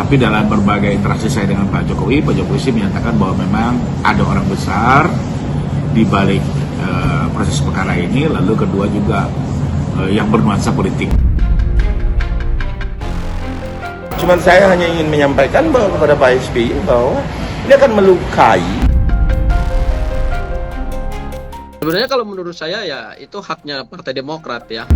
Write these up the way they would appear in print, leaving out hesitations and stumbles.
Tapi dalam berbagai interaksi saya dengan Pak Jokowi sih menyatakan bahwa memang ada orang besar di balik proses perkara ini, lalu kedua juga yang bernuansa politik. Cuman saya hanya ingin menyampaikan bahwa kepada Pak SBY bahwa ini akan melukai. Sebenarnya kalau menurut saya ya itu haknya Partai Demokrat ya.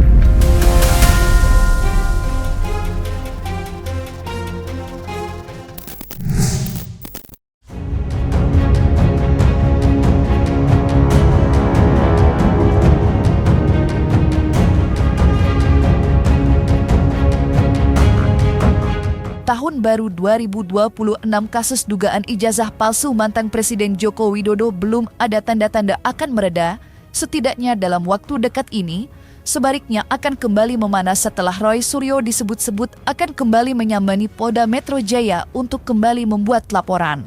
Tahun baru 2026, kasus dugaan ijazah palsu mantan Presiden Joko Widodo belum ada tanda-tanda akan mereda, setidaknya dalam waktu dekat ini. Sebaliknya akan kembali memanas setelah Roy Suryo disebut-sebut akan kembali menyambangi Polda Metro Jaya untuk kembali membuat laporan.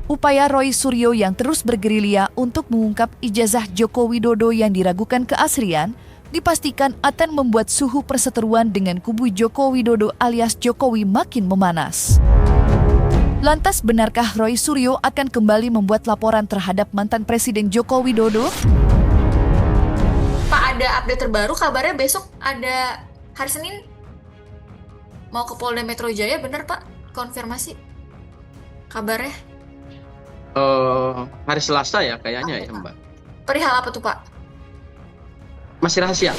Upaya Roy Suryo yang terus bergerilya untuk mengungkap ijazah Joko Widodo yang diragukan keaslian dipastikan akan membuat suhu perseteruan dengan kubu Joko Widodo alias Jokowi makin memanas. Lantas benarkah Roy Suryo akan kembali membuat laporan terhadap mantan Presiden Joko Widodo? Pak, ada update terbaru, kabarnya besok ada hari Senin mau ke Polda Metro Jaya, benar Pak? Konfirmasi kabarnya? Hari Selasa ya kayaknya ya Mbak. Perihal apa tuh Pak? Masih rahasia.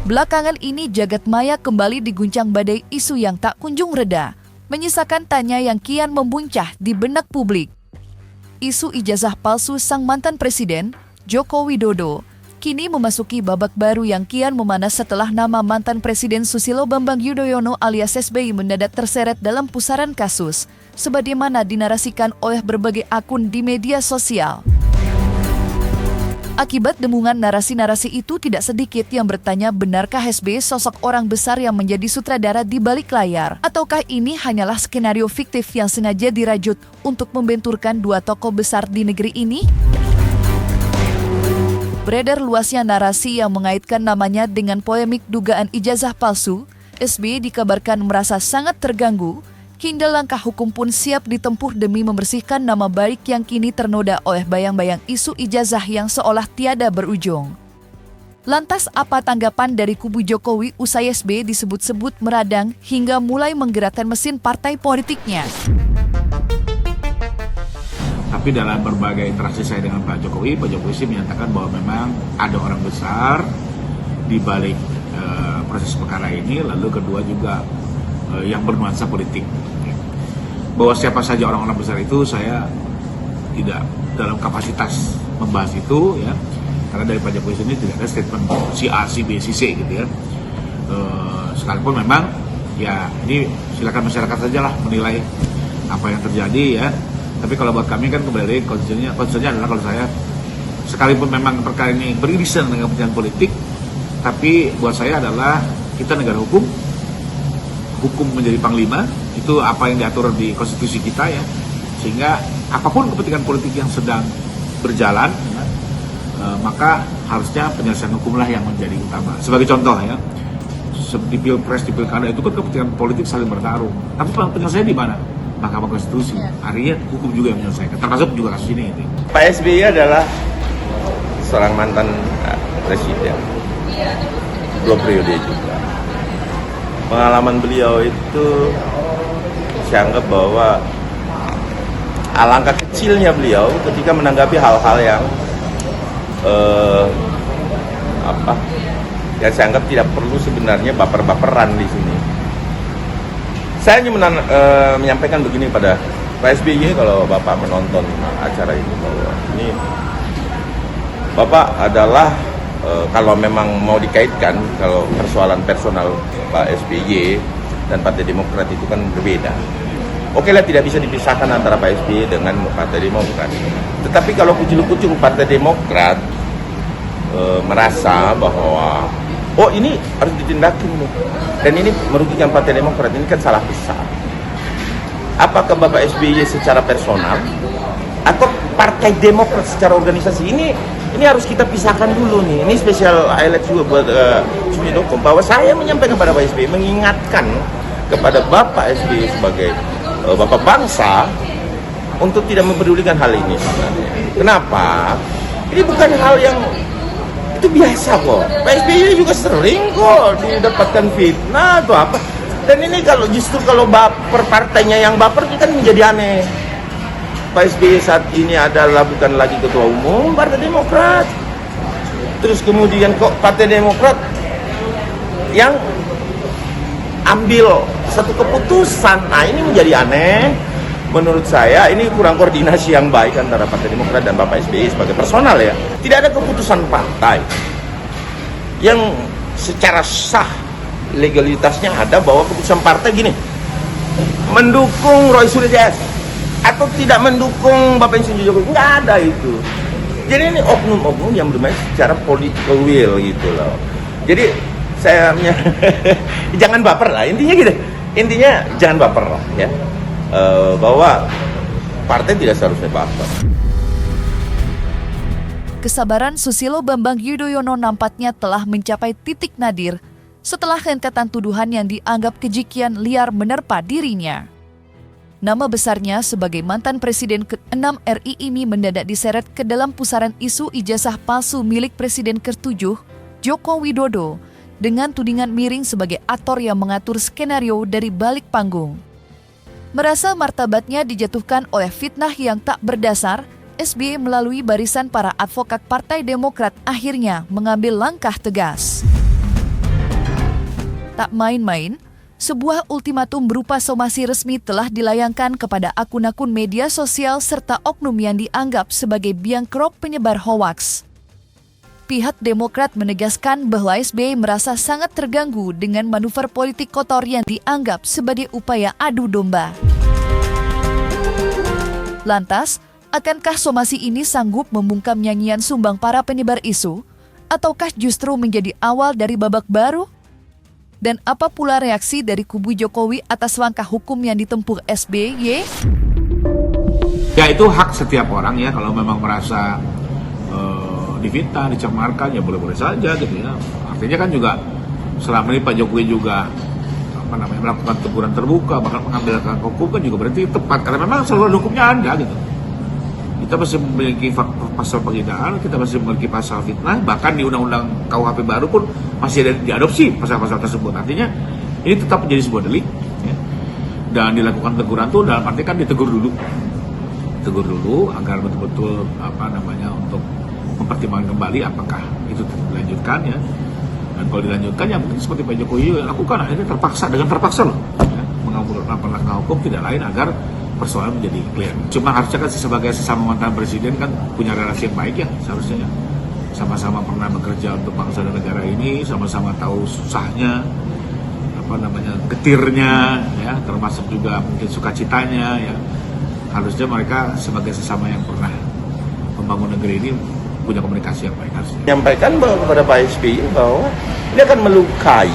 Belakangan ini jagat maya kembali diguncang badai isu yang tak kunjung reda, menyisakan tanya yang kian membuncah di benak publik. Isu ijazah palsu sang mantan Presiden, Joko Widodo, kini memasuki babak baru yang kian memanas setelah nama mantan Presiden Susilo Bambang Yudhoyono alias SBY mendadak terseret dalam pusaran kasus, sebagaimana dinarasikan oleh berbagai akun di media sosial. Akibat demungan narasi-narasi itu, tidak sedikit yang bertanya benarkah SBY sosok orang besar yang menjadi sutradara di balik layar, ataukah ini hanyalah skenario fiktif yang sengaja dirajut untuk membenturkan dua tokoh besar di negeri ini? Beredar luasnya narasi yang mengaitkan namanya dengan polemik dugaan ijazah palsu. SBY dikabarkan merasa sangat terganggu. Kini langkah hukum pun siap ditempuh demi membersihkan nama baik yang kini ternoda oleh bayang-bayang isu ijazah yang seolah tiada berujung. Lantas apa tanggapan dari kubu Jokowi usai SBY disebut-sebut meradang hingga mulai menggerakkan mesin partai politiknya? Tapi dalam berbagai interaksi saya dengan Pak Jokowi sih menyatakan bahwa memang ada orang besar di balik proses perkara ini, lalu kedua juga yang bernuansa politik. Bahwa siapa saja orang-orang besar itu saya tidak dalam kapasitas membahas itu ya, karena dari Pak Jokowi sendiri tidak ada statement si A, si B, si C gitu ya. Sekalipun memang ya ini silakan masyarakat saja lah menilai apa yang terjadi ya. Tapi kalau buat kami kan kembali konsepnya adalah kalau saya sekalipun memang perkara ini beririsan dengan kepentingan politik, tapi buat saya adalah kita negara hukum menjadi panglima, itu apa yang diatur di konstitusi kita ya, sehingga apapun kepentingan politik yang sedang berjalan ya, maka harusnya penyelesaian hukumlah yang menjadi utama. Sebagai contoh ya, di pilpres, di pilkada itu kan kepentingan politik saling bertarung, tapi penyelesaian di mana? Mahkamah Konstitusi. Artinya hukum juga yang menyelesaikan, termasuk juga kasus ini. Pak SBY adalah seorang mantan presiden, 2 periode juga. Pengalaman beliau itu saya anggap bahwa alangkah kecilnya beliau ketika menanggapi hal-hal yang yang saya anggap tidak perlu sebenarnya baper-baperan di sini. Saya hanya menyampaikan begini pada Pak SBY, kalau Bapak menonton acara ini, bahwa ini Bapak adalah kalau memang mau dikaitkan, kalau persoalan personal Pak SBY dan Partai Demokrat itu kan berbeda. Oke lah, tidak bisa dipisahkan antara Pak SBY dengan Partai Demokrat. Tetapi kalau kucing-kucing Partai Demokrat merasa bahwa oh ini harus ditindakin nih, dan ini merugikan Partai Demokrat, ini kan salah besar. Apakah Bapak SBY secara personal atau Partai Demokrat secara organisasi? Ini ini harus kita pisahkan dulu nih. Ini spesial highlight juga buat Sumi.com bahwa saya menyampaikan kepada Pak SBY, mengingatkan kepada Bapak SBY sebagai Bapak bangsa untuk tidak mempedulikan hal ini sebenarnya. Kenapa? Ini bukan hal yang itu biasa kok. Pak SBY juga sering kok didapatkan fitnah atau apa. Dan ini kalau baper partainya yang baper itu kan menjadi aneh. Pak SBY saat ini adalah bukan lagi ketua umum Partai Demokrat. Terus kemudian kok Partai Demokrat yang ambil satu keputusan. Nah, ini menjadi aneh. Menurut saya ini kurang koordinasi yang baik antara Partai Demokrat dan Bapak SBY sebagai personal ya. Tidak ada keputusan partai yang secara sah legalitasnya ada bahwa keputusan partai gini, mendukung Roy Suryo atau tidak mendukung Bapak Insinyur Jokowi. Nggak ada itu. Jadi ini oknum-oknum yang bermain secara political will gitu loh. Jadi saya jangan baper lah, intinya gitu. Intinya jangan baper lah ya. Bahwa partai tidak seharusnya baper. Kesabaran Susilo Bambang Yudhoyono nampaknya telah mencapai titik nadir setelah rentetan tuduhan yang dianggap kejikian liar menerpa dirinya. Nama besarnya sebagai mantan Presiden ke-6 RI ini mendadak diseret ke dalam pusaran isu ijazah palsu milik Presiden ke-7, Joko Widodo, dengan tudingan miring sebagai aktor yang mengatur skenario dari balik panggung. Merasa martabatnya dijatuhkan oleh fitnah yang tak berdasar, SBY melalui barisan para advokat Partai Demokrat akhirnya mengambil langkah tegas. Tak main-main, sebuah ultimatum berupa somasi resmi telah dilayangkan kepada akun-akun media sosial serta oknum yang dianggap sebagai biang kerok penyebar hoaks. Pihak Demokrat menegaskan bahwa SBY merasa sangat terganggu dengan manuver politik kotor yang dianggap sebagai upaya adu domba. Lantas, akankah somasi ini sanggup membungkam nyanyian sumbang para penyebar isu? Ataukah justru menjadi awal dari babak baru? Dan apa pula reaksi dari kubu Jokowi atas langkah hukum yang ditempuh SBY? Ya itu hak setiap orang ya, kalau memang merasa difitnah, dicemarkan ya boleh-boleh saja gitu ya. Artinya kan juga selama ini Pak Jokowi juga melakukan teguran terbuka, bahkan mengambil langkah hukum kan juga berarti tepat karena memang saluran hukumnya ada gitu. Kita masih memiliki pasal penghinaan, kita masih memiliki pasal fitnah, bahkan di undang-undang KUHP baru pun masih ada diadopsi pasal-pasal tersebut. Artinya ini tetap menjadi sebuah delik ya. Dan dilakukan teguran tuh dalam arti kan ditegur dulu agar betul-betul untuk mempertimbangkan kembali apakah itu dilanjutkan ya. Dan kalau dilanjutkan ya mungkin seperti Pak Jokowi lakukan, akhirnya dengan terpaksa loh ya, mengambil langkah hukum tidak lain agar persoalan menjadi clear. Cuma harusnya kan sebagai sesama mantan presiden kan punya relasi yang baik ya seharusnya ya. Sama-sama pernah bekerja untuk bangsa dan negara ini, sama-sama tahu susahnya, getirnya ya, termasuk juga mungkin sukacitanya ya. Harusnya mereka sebagai sesama yang pernah membangun negeri ini punya komunikasi yang baik harusnya. Menyampaikan kepada Pak SBY bahwa ini akan melukai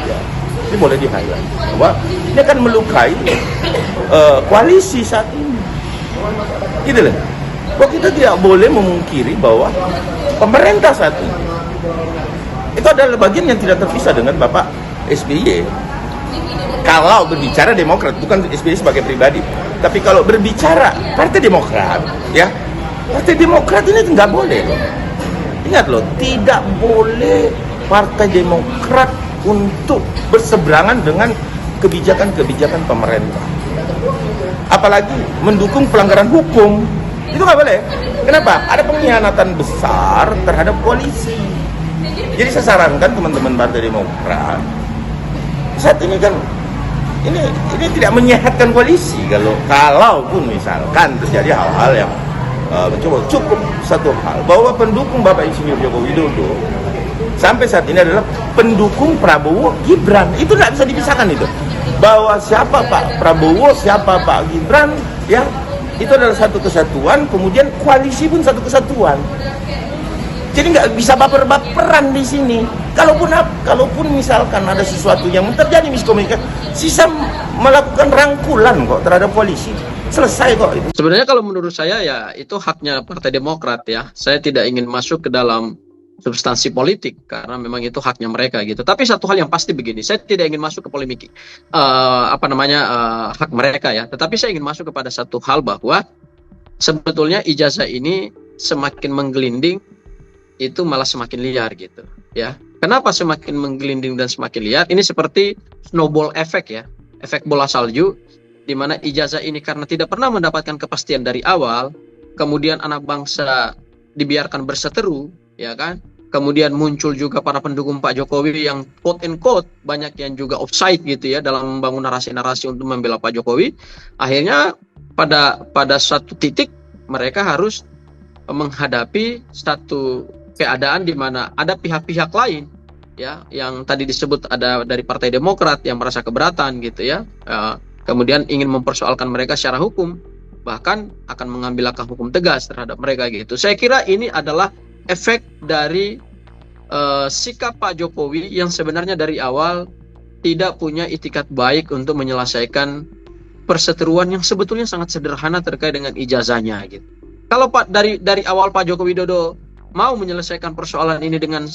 ya. Ini boleh di-highlight bahwa ini akan melukai koalisi saat ini. Gitu loh. Bahwa kita tidak boleh memungkiri bahwa pemerintah saat ini itu adalah bagian yang tidak terpisah dengan Bapak SBY. Kalau berbicara Demokrat, bukan SBY sebagai pribadi, tapi kalau berbicara Partai Demokrat, ya Partai Demokrat ini nggak boleh loh. Ingat loh, tidak boleh Partai Demokrat untuk berseberangan dengan kebijakan-kebijakan pemerintah. Apalagi mendukung pelanggaran hukum. Itu nggak boleh. Kenapa? Ada pengkhianatan besar terhadap koalisi. Jadi saya sarankan teman-teman Partai Demokrat, saat ini kan ini tidak menyehatkan koalisi kalaupun misalkan terjadi hal-hal yang cukup satu hal bahwa pendukung Bapak Insinyur Joko Widodo sampai saat ini adalah pendukung Prabowo Gibran. Itu nggak bisa dipisahkan itu. Bahwa siapa Pak Prabowo, siapa Pak Gibran, ya itu adalah satu kesatuan. Kemudian koalisi pun satu kesatuan. Jadi nggak bisa baper-baperan di sini. Kalaupun misalkan ada sesuatu yang terjadi miskomunikasi, sisa melakukan rangkulan kok terhadap koalisi. Selesai kok itu. Sebenarnya kalau menurut saya ya itu haknya Partai Demokrat ya. Saya tidak ingin masuk ke dalam substansi politik karena memang itu haknya mereka gitu. Tapi satu hal yang pasti begini, saya tidak ingin masuk ke polemik hak mereka ya. Tetapi saya ingin masuk kepada satu hal bahwa sebetulnya ijazah ini semakin menggelinding itu malah semakin liar gitu ya. Kenapa semakin menggelinding dan semakin liar? Ini seperti snowball effect ya, efek bola salju, di mana ijazah ini karena tidak pernah mendapatkan kepastian dari awal, kemudian anak bangsa dibiarkan berseteru, ya kan? Kemudian muncul juga para pendukung Pak Jokowi yang quote and quote banyak yang juga offside gitu ya dalam membangun narasi-narasi untuk membela Pak Jokowi. Akhirnya pada satu titik mereka harus menghadapi satu keadaan di mana ada pihak-pihak lain ya yang tadi disebut ada dari Partai Demokrat yang merasa keberatan gitu ya. Kemudian ingin mempersoalkan mereka secara hukum, bahkan akan mengambil langkah hukum tegas terhadap mereka gitu. Saya kira ini adalah efek dari sikap Pak Jokowi yang sebenarnya dari awal tidak punya itikat baik untuk menyelesaikan perseteruan yang sebetulnya sangat sederhana terkait dengan ijazahnya gitu. Kalau dari awal Pak Joko Widodo mau menyelesaikan persoalan ini dengan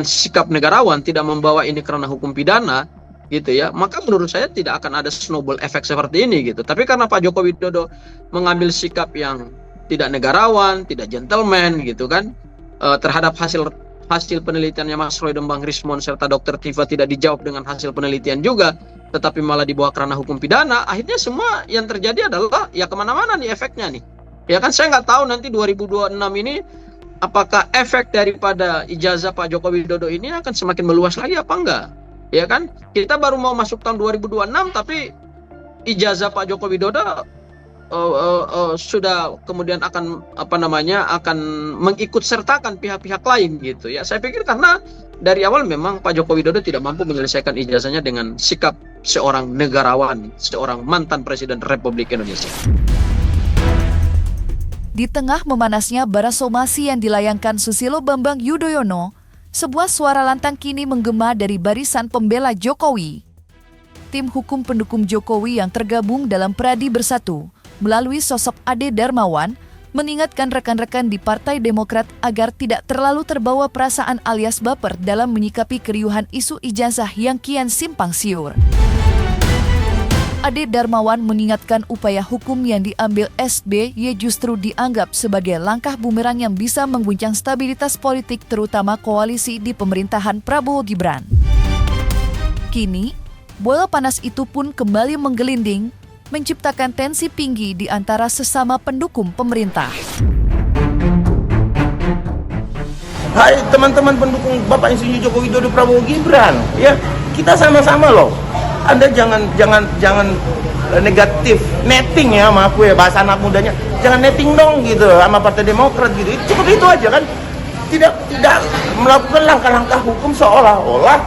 sikap negarawan, tidak membawa ini karena hukum pidana gitu ya, maka menurut saya tidak akan ada snowball effect seperti ini gitu. Tapi karena Pak Joko Widodo mengambil sikap yang tidak negarawan, tidak gentleman gitu kan, terhadap hasil penelitiannya Mas Roy dan Bang Rismon serta Dr. Tifa tidak dijawab dengan hasil penelitian juga, tetapi malah dibawa karena hukum pidana, akhirnya semua yang terjadi adalah ya kemana-mana nih efeknya nih. Ya kan, saya nggak tahu nanti 2026 ini apakah efek daripada ijazah Pak Joko Widodo ini akan semakin meluas lagi apa enggak? Ya kan, kita baru mau masuk tahun 2026 tapi ijazah Pak Joko Widodo sudah kemudian akan akan mengikut sertakan pihak-pihak lain gitu ya. Saya pikir karena dari awal memang Pak Joko Widodo tidak mampu menyelesaikan ijazahnya dengan sikap seorang negarawan, seorang mantan Presiden Republik Indonesia. Di tengah memanasnya bara somasi yang dilayangkan Susilo Bambang Yudhoyono, sebuah suara lantang kini menggema dari barisan pembela Jokowi. Tim hukum pendukung Jokowi yang tergabung dalam Pradi Bersatu melalui sosok Ade Darmawan mengingatkan rekan-rekan di Partai Demokrat agar tidak terlalu terbawa perasaan alias baper dalam menyikapi keriuhan isu ijazah yang kian simpang siur. Ade Darmawan mengingatkan upaya hukum yang diambil SBY justru dianggap sebagai langkah bumerang yang bisa mengguncang stabilitas politik terutama koalisi di pemerintahan Prabowo Gibran. Kini, bola panas itu pun kembali menggelinding, menciptakan tensi tinggi di antara sesama pendukung pemerintah. Hai teman-teman pendukung Bapak Insinyur Joko Widodo Prabowo Gibran, ya kita sama-sama loh. Anda jangan negatif netting ya, maaf ya bahasa anak mudanya, jangan netting dong gitu sama Partai Demokrat gitu. Cukup itu aja kan, tidak melakukan langkah-langkah hukum seolah-olah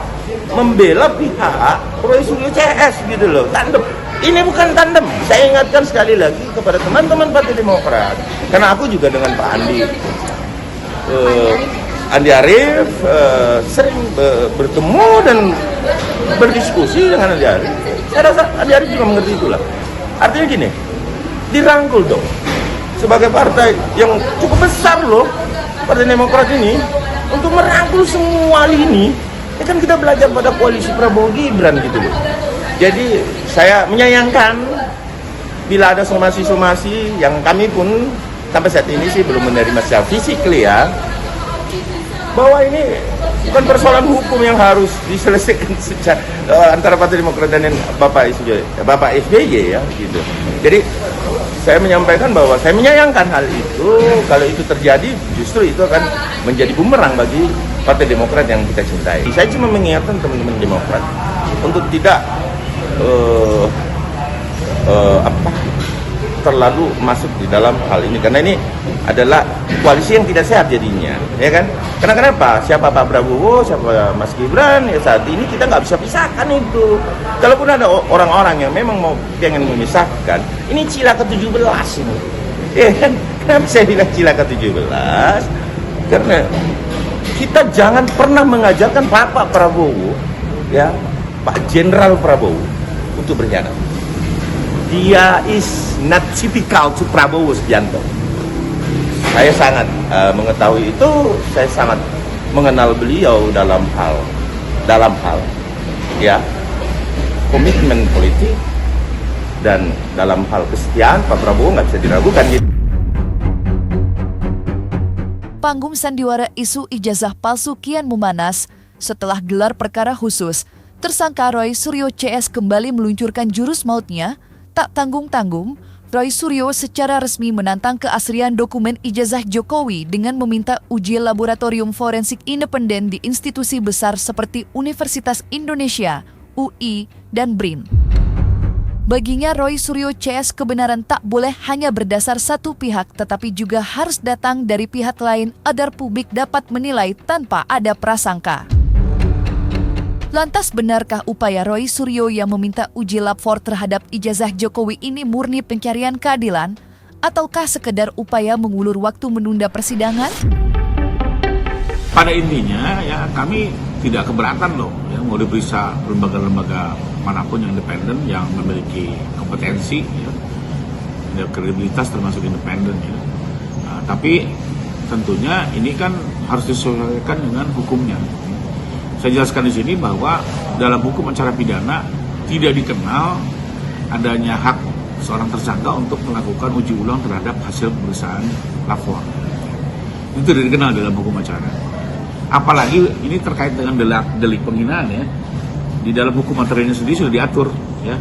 membela pihak Roy Suryo CS gitu loh. Tandem, ini bukan tandem. Saya ingatkan sekali lagi kepada teman-teman Partai Demokrat, karena aku juga dengan Pak Andi Arief sering bertemu dan berdiskusi dengan Andi Arief. Saya rasa Andi Arief juga mengerti itulah. Artinya gini, dirangkul dong. Sebagai partai yang cukup besar loh, Partai Demokrat ini, untuk merangkul semua lini, ya kan kita belajar pada koalisi Prabowo Gibran gitu loh. Jadi saya menyayangkan bila ada somasi-somasi yang kami pun sampai saat ini sih belum menerima secara fisik ya, bahwa ini bukan persoalan hukum yang harus diselesaikan antara Partai Demokrat dan Bapak SBY ya gitu. Jadi saya menyampaikan bahwa saya menyayangkan hal itu. Kalau itu terjadi, justru itu akan menjadi bumerang bagi Partai Demokrat yang kita cintai. Saya cuma mengingatkan teman-teman Demokrat untuk tidak terlalu masuk di dalam hal ini, karena ini adalah koalisi yang tidak sehat jadinya, ya kan? Karena kenapa? Siapa Pak Prabowo, siapa Mas Gibran, ya saat ini kita nggak bisa pisahkan itu. Kalaupun ada orang-orang yang memang mau pengen memisahkan, ini cilaka 17 ini, ya kan? Kenapa saya bilang cilaka 17? Karena kita jangan pernah mengajarkan Pak Prabowo, ya Pak Jenderal Prabowo untuk berkhianat. dia is not typical to Prabowo Subianto. Saya sangat mengetahui itu, saya sangat mengenal beliau dalam hal ya komitmen politik dan dalam hal kesetiaan Pak Prabowo nggak bisa diragukan gitu. Panggung sandiwara isu ijazah palsu kian memanas setelah gelar perkara khusus. Tersangka Roy Suryo CS kembali meluncurkan jurus mautnya. Tak tanggung-tanggung, Roy Suryo secara resmi menantang keaslian dokumen ijazah Jokowi dengan meminta uji laboratorium forensik independen di institusi besar seperti Universitas Indonesia, UI, dan BRIN. Baginya Roy Suryo CS kebenaran tak boleh hanya berdasar satu pihak tetapi juga harus datang dari pihak lain agar publik dapat menilai tanpa ada prasangka. Lantas benarkah upaya Roy Suryo yang meminta uji lapor terhadap ijazah Jokowi ini murni pencarian keadilan ataukah sekedar upaya mengulur waktu menunda persidangan? Pada intinya ya kami tidak keberatan loh ya mau diperiksa lembaga-lembaga manapun yang independen yang memiliki kompetensi ya kredibilitas termasuk independen ya. Nah, tapi tentunya ini kan harus disesuaikan dengan hukumnya. Saya jelaskan di sini bahwa dalam hukum acara pidana tidak dikenal adanya hak seorang tersangka untuk melakukan uji ulang terhadap hasil pemeriksaan lapor. Itu tidak dikenal dalam hukum acara. Apalagi ini terkait dengan delik penghinaan ya. Di dalam hukum materialnya sendiri sudah diatur ya.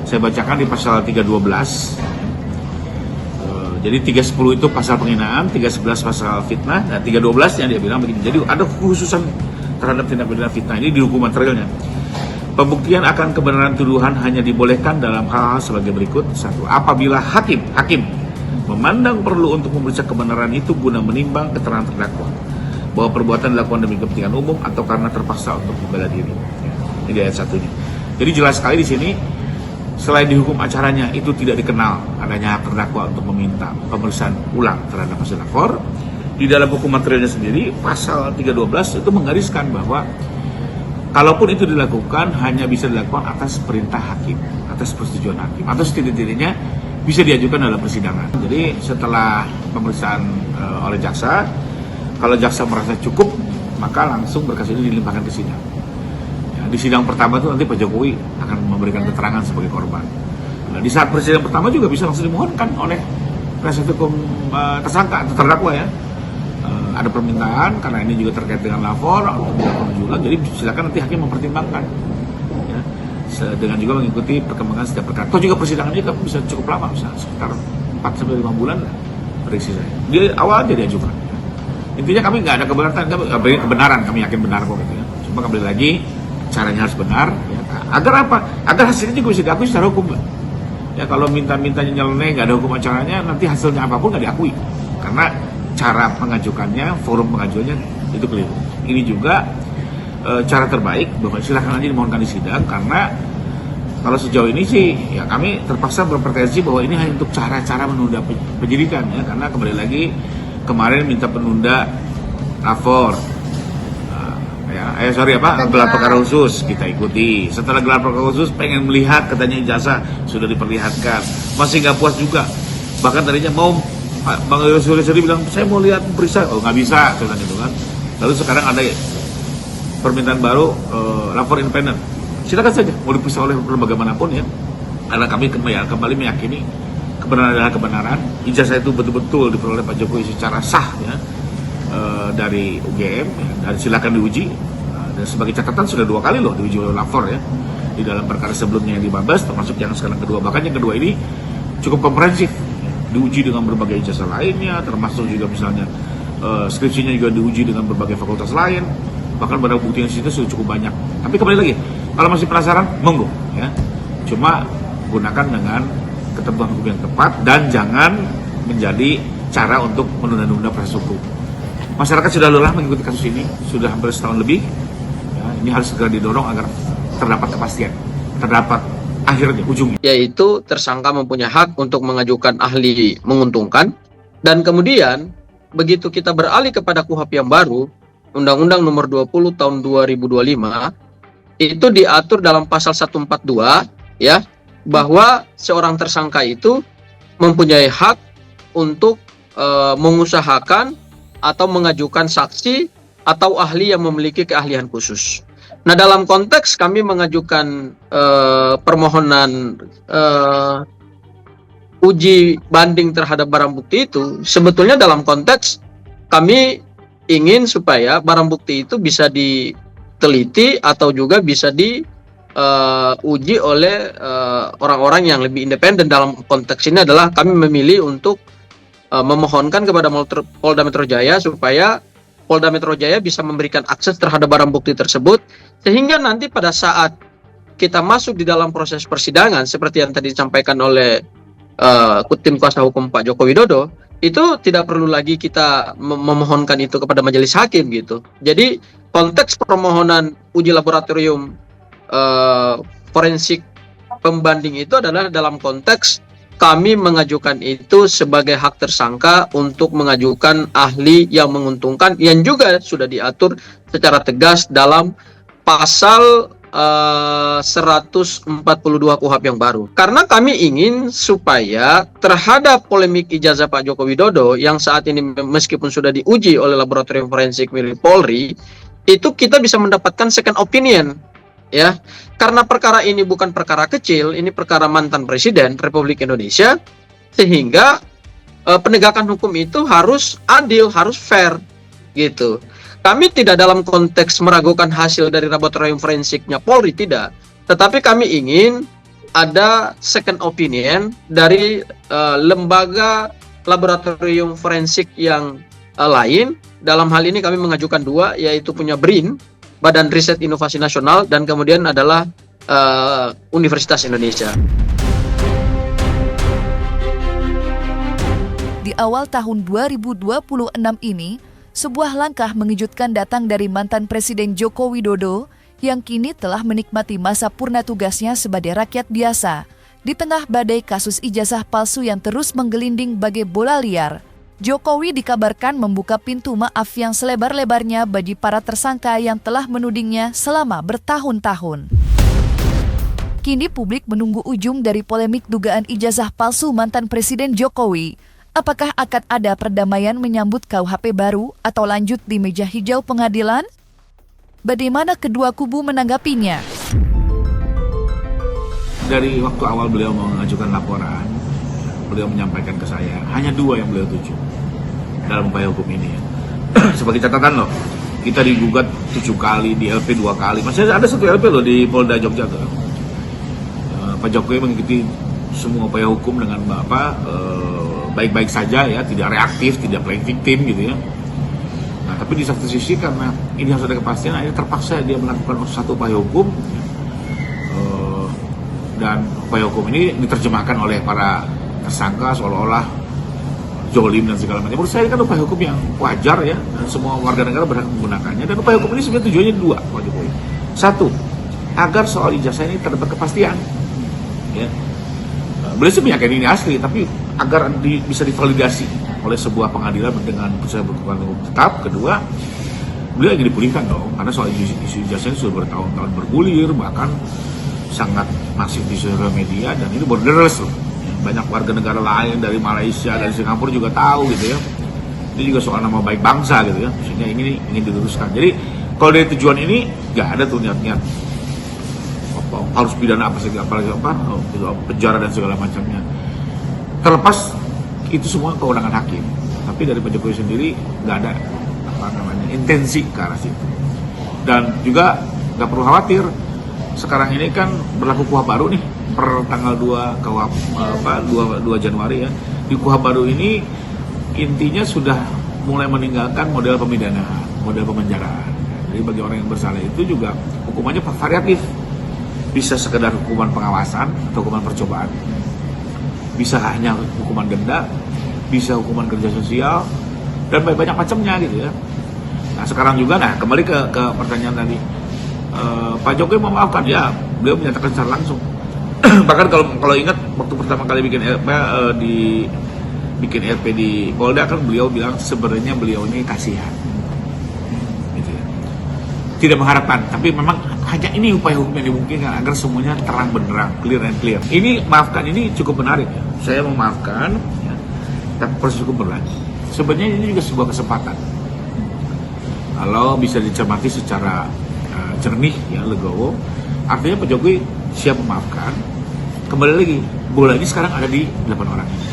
Saya bacakan di pasal 312. Jadi 310 itu pasal penghinaan, 311 pasal fitnah, dan 312 yang dia bilang begini. Jadi ada kekhususan terhadap tindak pidana fitnah ini di hukum materialnya. Pembuktian akan kebenaran tuduhan hanya dibolehkan dalam hal-hal sebagai berikut. 1. Apabila hakim memandang perlu untuk memeriksa kebenaran itu guna menimbang keterangan terdakwa bahwa perbuatan dilakukan demi kepentingan umum atau karena terpaksa untuk membela diri. Ini ayat 1 ini. Jadi jelas sekali di sini selain di hukum acaranya itu tidak dikenal adanya hak terdakwa untuk meminta pemeriksaan ulang terhadap hasil lapor. Di dalam hukum materialnya sendiri pasal 312 itu menggariskan bahwa kalaupun itu dilakukan hanya bisa dilakukan atas perintah hakim, atas persetujuan hakim, atau setidak-tidaknya bisa diajukan dalam persidangan. Jadi setelah pemeriksaan oleh jaksa, kalau jaksa merasa cukup maka langsung berkas ini dilimpahkan ke sidang. Ya, di sidang pertama itu nanti Pak Jokowi akan memberikan keterangan sebagai korban. Nah, di saat persidangan pertama juga bisa langsung dimohonkan oleh penasihat hukum tersangka atau terdakwa ya. Ada permintaan karena ini juga terkait dengan lapor untuk dilakukan uji ulang, jadi silakan nanti hakim mempertimbangkan ya, dengan juga mengikuti perkembangan setiap perkara. Atau juga persidangannya bisa cukup lama, bisa sekitar 4-5 bulan lah prediksi saya. Di awal aja diajukan. Intinya kami nggak ada kebenaran, kami yakin benar kok gitu ya. Cuma kembali lagi caranya harus benar ya. Agar apa? Agar hasilnya juga bisa diakui secara hukum. Ya kalau minta-mintanya nyeleneh nggak ada hukum acaranya, nanti hasilnya apapun nggak diakui. Karena cara mengajukannya, forum pengajuannya itu keliru. Ini juga cara terbaik bahwa silakan aja dimohonkan di sidang karena kalau sejauh ini sih ya kami terpaksa berpretensi bahwa ini hanya untuk cara-cara menunda penyidikan ya karena kembali lagi kemarin minta penunda lapor gelar perkara khusus kita ikuti. Setelah gelar perkara khusus pengen melihat katanya ijazah sudah diperlihatkan, masih nggak puas juga, bahkan tadinya mau Bang Yosuri bilang saya mau lihat periksa, oh nggak bisa gitu kan. Lalu sekarang ada permintaan baru lapor independen, silakan saja mau diperiksa oleh lembaga manapun ya, karena kami kembali meyakini kebenaran adalah kebenaran. Ijazah itu betul-betul diperoleh Pak Jokowi secara sah ya dari UGM ya, dan silakan diuji. Dan sebagai catatan sudah 2 kali loh diuji oleh lapor ya di dalam perkara sebelumnya yang di Mabes termasuk yang sekarang kedua, bahkan yang kedua ini cukup komprehensif. Diuji dengan berbagai ijazah lainnya, termasuk juga misalnya skripsinya juga diuji dengan berbagai fakultas lain, bahkan barang bukti yang situ sudah cukup banyak. Tapi kembali lagi, kalau masih penasaran, monggo ya. Cuma gunakan dengan ketentuan hukum yang tepat dan jangan menjadi cara untuk menunda-nunda proses hukum. Masyarakat sudah lelah mengikuti kasus ini, sudah hampir setahun lebih. Ya, ini harus segera didorong agar terdapat kepastian, terdapat akhirnya ujungnya, yaitu tersangka mempunyai hak untuk mengajukan ahli menguntungkan, dan kemudian begitu kita beralih kepada KUHP yang baru, Undang-Undang Nomor 20 Tahun 2025 itu diatur dalam pasal 142 ya, bahwa seorang tersangka itu mempunyai hak untuk mengusahakan atau mengajukan saksi atau ahli yang memiliki keahlian khusus. Nah, dalam konteks kami mengajukan permohonan uji banding terhadap barang bukti itu, sebetulnya dalam konteks kami ingin supaya barang bukti itu bisa diteliti atau juga bisa diuji oleh orang-orang yang lebih independen. Dalam konteks ini adalah kami memilih untuk memohonkan kepada Polda Metro Jaya supaya Polda Metro Jaya bisa memberikan akses terhadap barang bukti tersebut, sehingga nanti pada saat kita masuk di dalam proses persidangan seperti yang tadi disampaikan oleh tim kuasa hukum Pak Joko Widodo, itu tidak perlu lagi kita memohonkan itu kepada majelis hakim gitu. Jadi konteks permohonan uji laboratorium forensik pembanding itu adalah dalam konteks kami mengajukan itu sebagai hak tersangka untuk mengajukan ahli yang menguntungkan, yang juga sudah diatur secara tegas dalam pasal 142 KUHP yang baru. Karena kami ingin supaya terhadap polemik ijazah Pak Joko Widodo yang saat ini meskipun sudah diuji oleh laboratorium forensik milik Polri, itu kita bisa mendapatkan second opinion, ya. Karena perkara ini bukan perkara kecil, ini perkara mantan Presiden Republik Indonesia, sehingga penegakan hukum itu harus adil, harus fair, gitu. Kami tidak dalam konteks meragukan hasil dari laboratorium forensiknya Polri, tidak. Tetapi kami ingin ada second opinion dari lembaga laboratorium forensik yang lain. Dalam hal ini kami mengajukan dua, yaitu punya BRIN, Badan Riset Inovasi Nasional, dan kemudian adalah Universitas Indonesia. Di awal tahun 2026 ini, sebuah langkah mengejutkan datang dari mantan Presiden Joko Widodo yang kini telah menikmati masa purna tugasnya sebagai rakyat biasa. Di tengah badai kasus ijazah palsu yang terus menggelinding bagai bola liar, Jokowi dikabarkan membuka pintu maaf yang selebar-lebarnya bagi para tersangka yang telah menudingnya selama bertahun-tahun. Kini publik menunggu ujung dari polemik dugaan ijazah palsu mantan Presiden Jokowi. Apakah akan ada perdamaian menyambut KUHP baru atau lanjut di meja hijau pengadilan? Bagaimana kedua kubu menanggapinya? Dari waktu awal beliau mengajukan laporan, beliau menyampaikan ke saya, hanya dua yang beliau tuju dalam upaya hukum ini. Sebagai catatan loh, kita digugat 7 kali, di LP 2 kali. Masih ada 1 LP loh di Polda Jogja tuh. Pak Jokowi mengikuti semua upaya hukum dengan baik-baik saja ya, tidak reaktif, tidak playing victim gitu ya. Nah, tapi di satu sisi karena ini harus ada kepastian, akhirnya terpaksa dia melakukan satu upaya hukum. Dan upaya hukum ini diterjemahkan oleh para tersangka seolah-olah jolim dan segala macam. Menurut saya kan upaya hukum yang wajar ya, dan semua warga negara berhak menggunakannya. Dan upaya hukum ini sebenarnya tujuannya dua, Pak Jokowi. Satu, agar soal ijazah ini terdapat kepastian. Ya. Beliau sih meyakini ini asli, tapi agar bisa divalidasi oleh sebuah pengadilan dengan putusan hukum tetap. Kedua, beliau ingin dipulihkan dong, karena soal isu ijazah ini sudah bertahun-tahun bergulir, bahkan sangat masif di sosial media, dan ini borderless loh. Banyak warga negara lain dari Malaysia, dari Singapura juga tahu gitu ya. Ini juga soal nama baik bangsa gitu ya, sehingga ini ingin diluruskan. Jadi kalau dari tujuan ini nggak ada tuh niat-niat harus pidana penjara dan segala macamnya. Terlepas itu semua kewenangan hakim, tapi dari Pak Jokowi sendiri nggak ada intensi ke arah situ. Dan juga nggak perlu khawatir, sekarang ini kan berlaku KUHP baru nih per tanggal 2 Januari ya. Di KUHP baru ini intinya sudah mulai meninggalkan model pemidanaan, model pemenjaraan. Jadi bagi orang yang bersalah itu juga hukumannya variatif. Bisa sekedar hukuman pengawasan atau hukuman percobaan, bisa hanya hukuman denda, bisa hukuman kerja sosial, dan banyak macamnya gitu ya. Nah sekarang juga, kembali ke pertanyaan tadi, Pak Jokowi memaafkan ya, beliau menyatakan secara langsung. Bahkan kalau ingat waktu pertama kali bikin RP di Polda kan beliau bilang sebenarnya beliau ini kasihan, gitu ya. tidak mengharapkan, tapi memang hanya ini upaya hukum yang dimungkinkan agar semuanya terang benderang, clear and clear. Ini maafkan, ini cukup menarik. Saya memaafkan, ya, tapi proses hukum berlanjut. Sebenarnya ini juga sebuah kesempatan. Kalau bisa dicermati secara jernih, ya, legowo, artinya Pak Jokowi siap memaafkan. Kembali lagi, bola ini sekarang ada di 8 orang ini.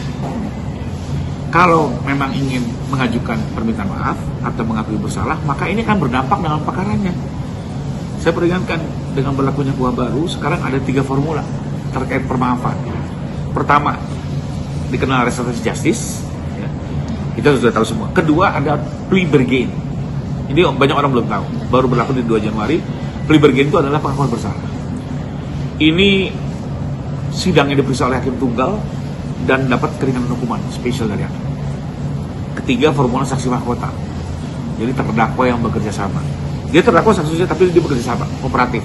Kalau memang ingin mengajukan permintaan maaf atau mengakui bersalah, maka ini akan berdampak dengan perkaranya. Saya peringatkan, dengan berlakunya KUHP baru, sekarang ada 3 formula terkait permaafan. Pertama, dikenal restoratif justice, ya. Kita sudah tahu semua. Kedua, ada plea bargain. Ini banyak orang belum tahu. Baru berlaku di 2 Januari. Plea bargain itu adalah pengakuan bersalah. Ini sidang yang diperiksa oleh hakim tunggal dan dapat keringanan hukuman spesial dari hakim. Ketiga, formula saksi mahkota. Jadi terdakwa yang bekerja sama. Dia terdakwa saksinya tapi dia bekerja sama, kooperatif.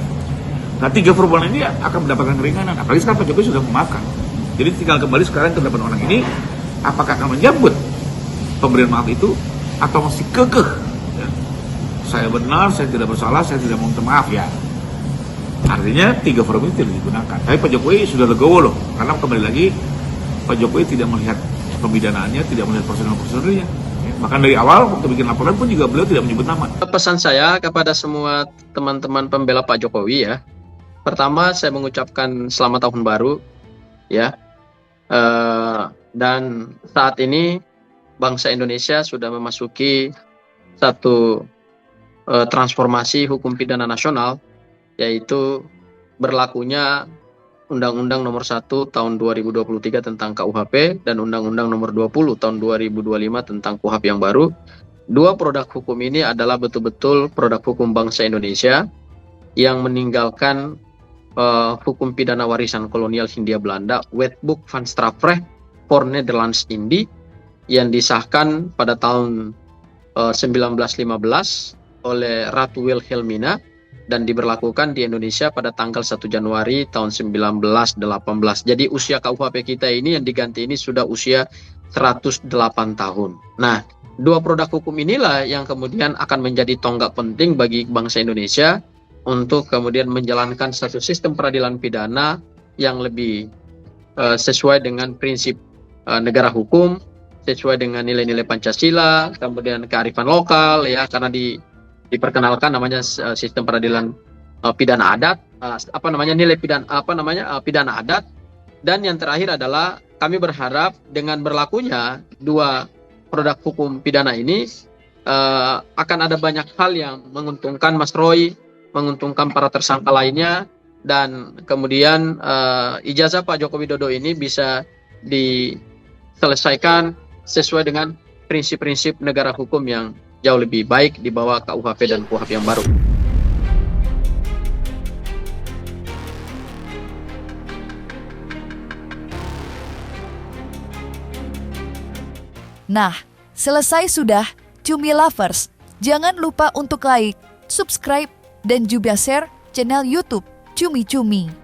Nah, 3 formula ini akan mendapatkan keringanan. Apalagi sekarang Pak Jokowi sudah memaafkan. Jadi tinggal kembali sekarang ke 8 orang ini, apakah akan menyambut pemberian maaf itu atau masih kekeh? Ya. Saya benar, saya tidak bersalah, saya tidak mau minta maaf, ya. Artinya 3 formula itu tidak digunakan. Tapi Pak Jokowi sudah legowo loh, karena kembali lagi Pak Jokowi tidak melihat pembidanaannya, tidak melihat prosedur-prosedurnya. Bahkan dari awal waktu bikin laporan pun juga beliau tidak menyebut nama. Pesan saya kepada semua teman-teman pembela Pak Jokowi, ya. Pertama, saya mengucapkan selamat tahun baru, ya. Dan saat ini bangsa Indonesia sudah memasuki satu transformasi hukum pidana nasional, yaitu berlakunya Undang-Undang Nomor 1 Tahun 2023 tentang KUHP dan Undang-Undang Nomor 20 Tahun 2025 tentang KUHP yang baru. 2 produk hukum ini adalah betul-betul produk hukum bangsa Indonesia yang meninggalkan hukum pidana warisan kolonial Hindia Belanda, Wetboek van Strafrecht voor Nederlands Indie, yang disahkan pada tahun 1915 oleh Ratu Wilhelmina dan diberlakukan di Indonesia pada tanggal 1 Januari tahun 1918. Jadi usia KUHP kita ini yang diganti ini sudah usia 108 tahun. Nah, 2 produk hukum inilah yang kemudian akan menjadi tonggak penting bagi bangsa Indonesia untuk kemudian menjalankan satu sistem peradilan pidana yang lebih sesuai dengan prinsip negara hukum, sesuai dengan nilai-nilai Pancasila, kemudian kearifan lokal, ya, karena diperkenalkan namanya sistem peradilan pidana adat, nilai pidana pidana adat. Dan yang terakhir adalah kami berharap dengan berlakunya 2 produk hukum pidana ini akan ada banyak hal yang menguntungkan Mas Roy, menguntungkan para tersangka lainnya, dan kemudian ijazah Pak Joko Widodo ini bisa diselesaikan sesuai dengan prinsip-prinsip negara hukum yang jauh lebih baik di bawah KUHP dan KUHP yang baru. Nah, selesai sudah, Cumi Lovers. Jangan lupa untuk like, subscribe, dan juga share channel YouTube Cumi Cumi.